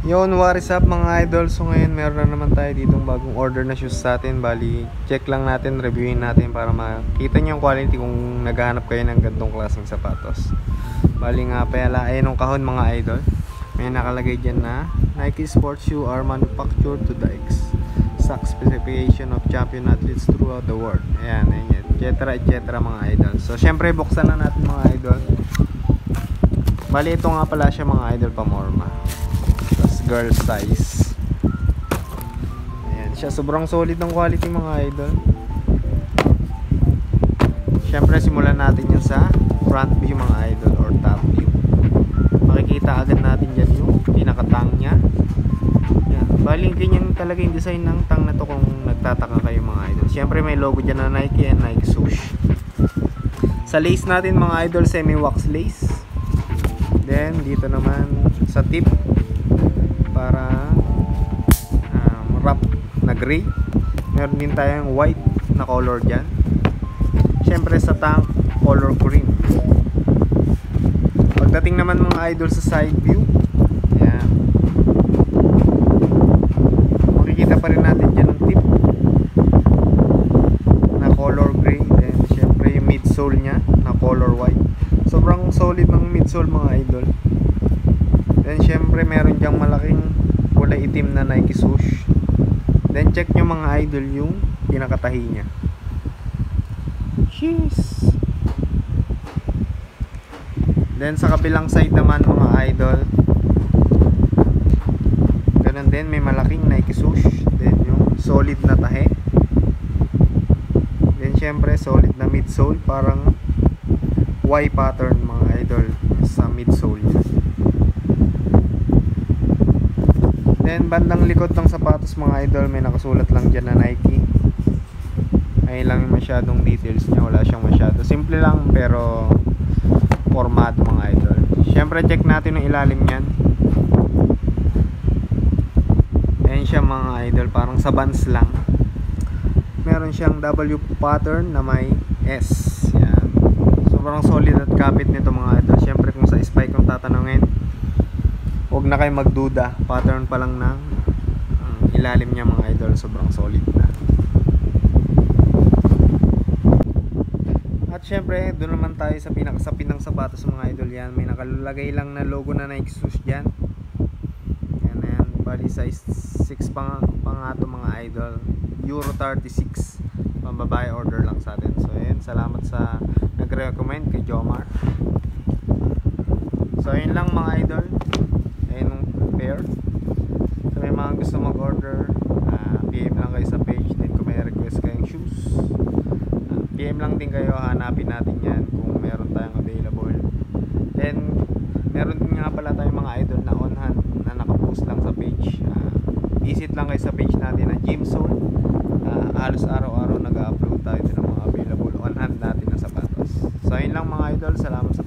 Yun, what is up mga idol? So ngayon meron na naman tayo ditong bagong order na shoes sa atin. Bali, check lang natin, reviewin natin para makita nyo yung quality kung naghahanap kayo ng gantong klaseng sapatos. Bali nga pala, ayun yung kahon mga idol. May nakalagay dyan na Nike sports shoe are manufactured to the exact specification of champion athletes throughout the world. Ayan, ayan, etc etc mga idol. So syempre buksan na natin mga idol. Bali ito nga pala siya mga idol, pamorma. Girl size. Ayan siya, sobrang solid ng quality mga idol. Syempre simulan natin yan sa front view mga idol or top view. Makikita agad natin dyan yung pinakatang nya. Ayan. Bali ganyan talaga yung design ng tang na to kung nagtataka kayo mga idol. Syempre may logo dyan na Nike and Nike swoosh. Sa lace natin mga idol, semi wax lace. Then dito naman sa tip, para wrap na gray. Meron din tayong white na color dyan. Syempre sa tank, color green. Pagdating naman mga idol sa side view, ayan, makikita pa rin natin dyan ang tip na color gray. Then syempre yung midsole nya na color white. Sobrang solid ng midsole mga idol. Then syempre meron dyang malaking kulay itim na Nike swoosh. Then check nyo mga idol yung pinakatahi nya. Jeez. Then sa kabilang side naman mga idol, ganun din, may malaking Nike swoosh. Then yung solid na tahi. Then syempre solid na midsole, parang Y pattern mga idol sa midsole nya. Then bandang likod ng sapatos mga idol, may nakasulat lang dyan na Nike. Ay lang yung masyadong details nya, wala siyang masyado. Simple lang pero formado mga idol. Syempre check natin yung ilalim nyan. Ayan siya mga idol, parang sa Vans lang. Meron siyang W pattern na may S. Yan. Sobrang solid at kapit nito mga idol. Syempre kung sa spike kung tatanungin, huwag na kayo magduda, pattern pa lang ng ilalim niya mga idol, sobrang solid na. At syempre doon naman tayo sa pinakasapin ng sapatos mga idol. Yan, may nakalagay lang na logo na Nike swoosh dyan. Yan, yan. Bali size 6 pa nga ito mga idol, Euro 36, pambabae, order lang sa atin. So yan, salamat sa nag-recommend kay Jomar. So yun lang mga idol, ayun yung pair. So may mga gusto mag-order, PM lang kayo sa page. Then kung may request kayong shoes, PM lang din kayo, hanapin natin yan kung meron tayong available. Then meron din nga pala tayong mga idol na on hand na nakapost lang sa page. Visit lang kayo sa page natin na Gymsole. Halos araw-araw nag-upload tayo din ng mga available on hand natin na sapatos. So yun lang mga idol, salamat sa